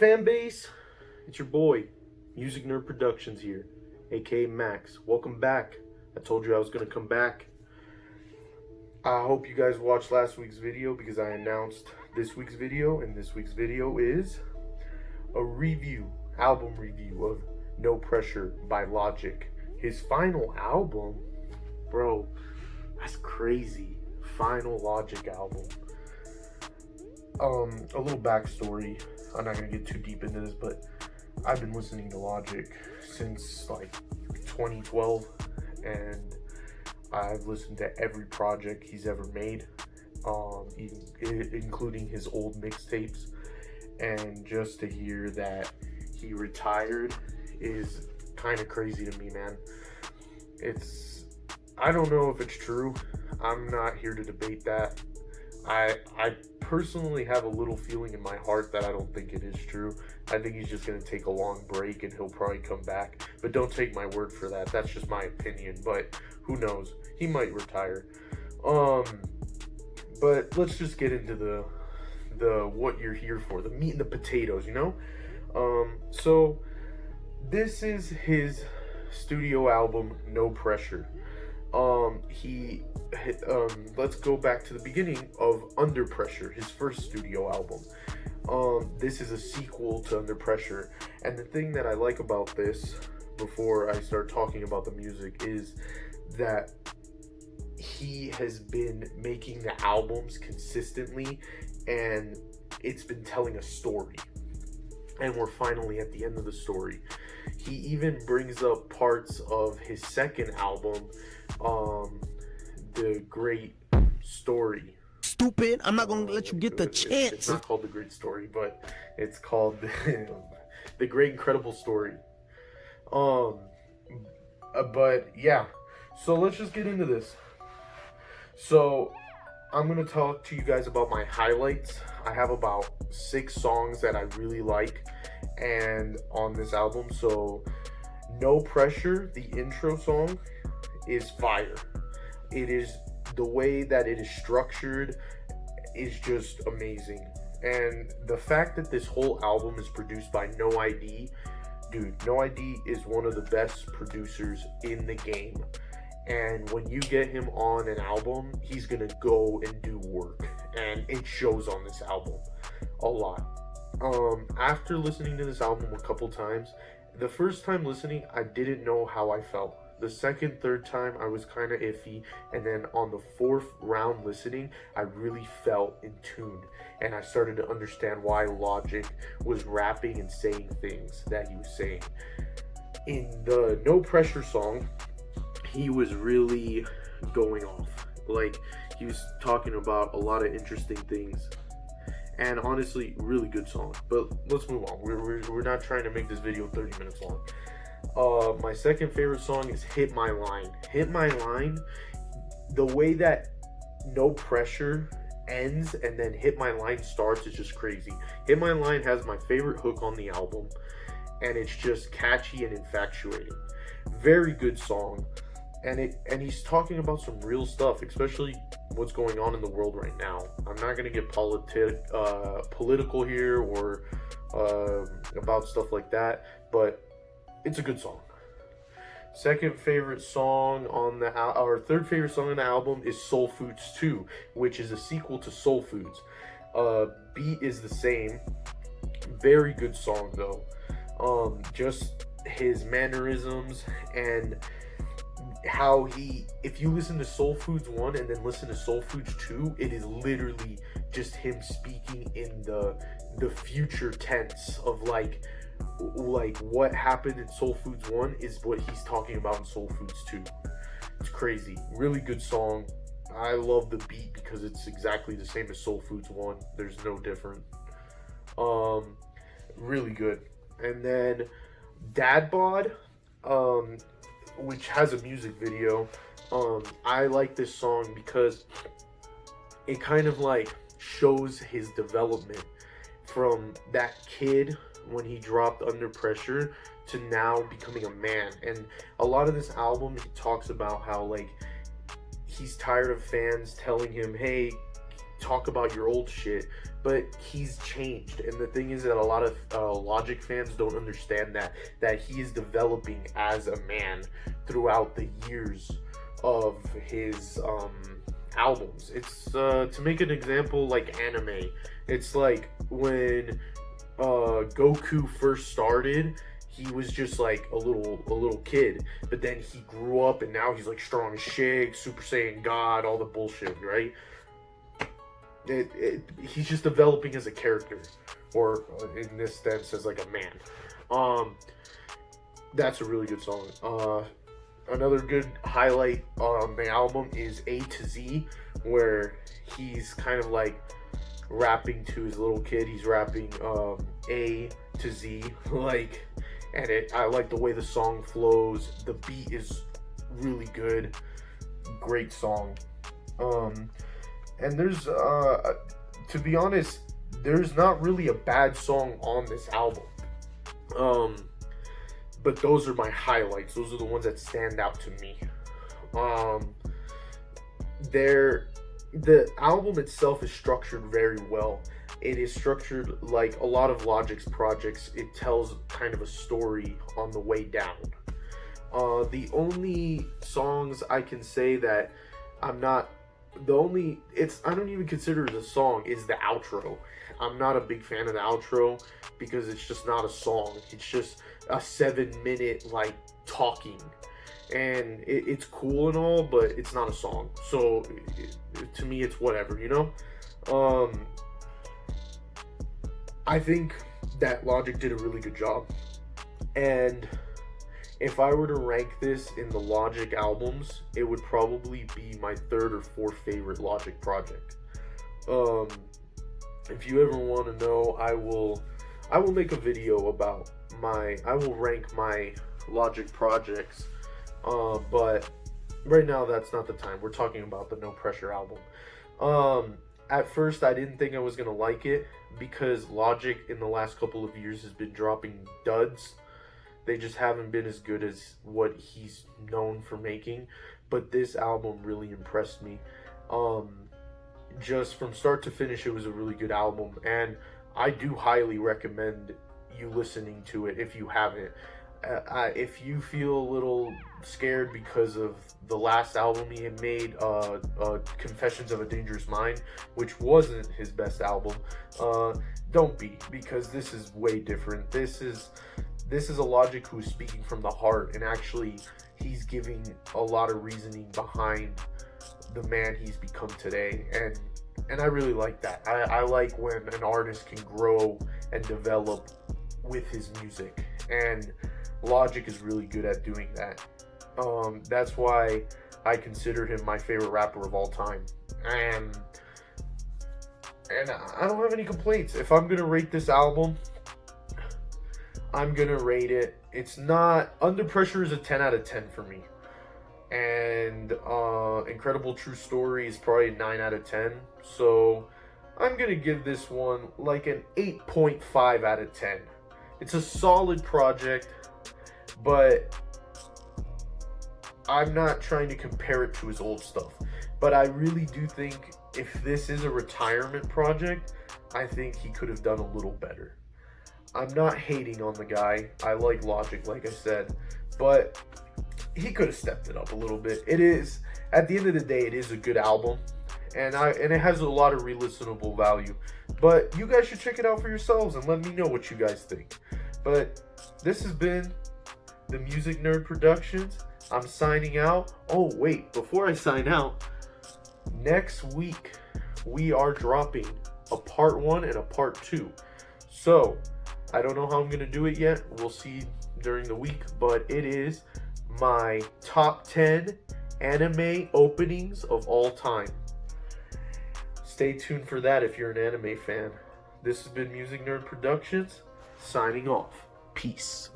fan base? It's your boy, Music Nerd Productions here, aka Max. Welcome back. I told you I was going to come back. I hope you guys watched last week's video because I announced this week's video, and this week's video is a review, album review of No Pressure by Logic. His final album, bro, that's crazy. Final Logic album. A little backstory. I'm not gonna get too deep into this, but I've been listening to Logic since like 2012, and I've listened to every project he's ever made, including his old mixtapes. And just to hear that he retired is kind of crazy to me, man. I don't know if it's true. I'm not here to debate that. I personally have a little feeling in my heart that I don't think it is true. I think he's just going to take a long break and he'll probably come back. But don't take my word for that. That's just my opinion. But who knows? He might retire. But let's just get into the what you're here for, the meat and the potatoes, you know? So this is his studio album, No Pressure. Let's go back to the beginning of Under Pressure, his first studio album. This is a sequel to Under Pressure, and the thing that I like about this, before I start talking about the music, is that he has been making the albums consistently, and it's been telling a story, and we're finally at the end of the story. He even brings up parts of his second album, The Great Story. Stupid, I'm not gonna let you get the chance. It's not called The Great Story, but it's called The Great Incredible Story. But yeah, so let's just get into this. So I'm gonna talk to you guys about my highlights. I have about 6 songs that I really like and on this album. So No Pressure, the intro song, is fire. It is, the way that it is structured is just amazing. And the fact that this whole album is produced by No ID, dude, No ID is one of the best producers in the game. And when you get him on an album, he's gonna go and do work, and it shows on this album a lot. After listening to this album a couple times, the first time listening, I didn't know how I felt. The second, third time, I was kind of iffy, and then on the 4th round listening, I really felt in tune, and I started to understand why Logic was rapping and saying things that he was saying. In the No Pressure song, he was really going off. Like, he was talking about a lot of interesting things. And honestly, really good song. But let's move on. We're not trying to make this video 30 minutes long. My second favorite song is Hit My Line. Hit My Line, the way that No Pressure ends and then Hit My Line starts is just crazy. Hit My Line has my favorite hook on the album, and it's just catchy and infatuating. Very good song. And he's talking about some real stuff, especially what's going on in the world right now. I'm not going to get political here or about stuff like that, but it's a good song. Second favorite song on the third favorite song on the album is Soul Foods 2, which is a sequel to Soul Foods. Beat is the same. Very good song though. Just his mannerisms and how if you listen to Soul Foods 1 and then listen to Soul Foods 2, it is literally just him speaking in the future tense of like what happened in Soul Foods 1 is what he's talking about in Soul Foods 2. It's crazy. Really good song. I love the beat because it's exactly the same as Soul Foods 1. There's no different. Really good. And then Dad Bod, which has a music video. I like this song because it kind of like shows his development from that kid when he dropped Under Pressure to now becoming a man. And a lot of this album, he talks about how like he's tired of fans telling him, hey, talk about your old shit, but he's changed. And the thing is that a lot of Logic fans don't understand that he is developing as a man throughout the years of his albums. It's to make an example, like anime. It's like when Goku first started, he was just like a little kid, but then he grew up and now he's like strong as shit, Super Saiyan God, all the bullshit, right? He's just developing as a character, or in this sense as like a man. That's a really good song. Another good highlight on the album is A to Z, where he's kind of like rapping to his little kid. He's rapping A to Z, like, and I like the way the song flows. The beat is really good. Great song. And there's to be honest, there's not really a bad song on this album. But those are my highlights. Those are the ones that stand out to me. The album itself is structured very well. It is structured like a lot of Logic's projects. It tells kind of a story on the way down. The only songs I can say that I don't even consider it a song, is the outro. I'm not a big fan of the outro because it's just not a song. It's just a 7-minute like talking, and it's cool and all, but it's not a song. So to me, it's whatever, you know. I think that Logic did a really good job, and if I were to rank this in the Logic albums, it would probably be my third or fourth favorite Logic project. If you ever want to know, I will make a video about I will rank my Logic projects, but right now that's not the time. We're talking about the No Pressure album. At first I didn't think I was gonna like it because Logic in the last couple of years has been dropping duds. They just haven't been as good as what he's known for making, but this album really impressed me. Just from start to finish, it was a really good album, and I do highly recommend you listening to it if you haven't. If you feel a little scared because of the last album he had made, Confessions of a Dangerous Mind, which wasn't his best album, don't be, because this is way different. This is a Logic who's speaking from the heart, and actually he's giving a lot of reasoning behind the man he's become today, and I really like that. I like when an artist can grow and develop with his music, and Logic is really good at doing that. That's why I consider him my favorite rapper of all time, and I don't have any complaints. If I'm gonna rate this album, I'm gonna rate it. It's not Under Pressure is a 10 out of 10 for me, and Incredible True Story is probably a 9 out of 10. So I'm gonna give this one like an 8.5 out of 10. It's a solid project, but I'm not trying to compare it to his old stuff. But I really do think if this is a retirement project, I think he could have done a little better. I'm not hating on the guy. I like Logic, like I said, but he could have stepped it up a little bit. It is, at the end of the day, it is a good album, and it has a lot of re-listenable value. But you guys should check it out for yourselves and let me know what you guys think. But this has been the Music Nerd Productions. I'm signing out. Oh wait, before I sign out, next week we are dropping a part 1 and a part 2. So I don't know how I'm going to do it yet. We'll see during the week, but it is my top 10 anime openings of all time. Stay tuned for that if you're an anime fan. This has been Music Nerd Productions, signing off. Peace.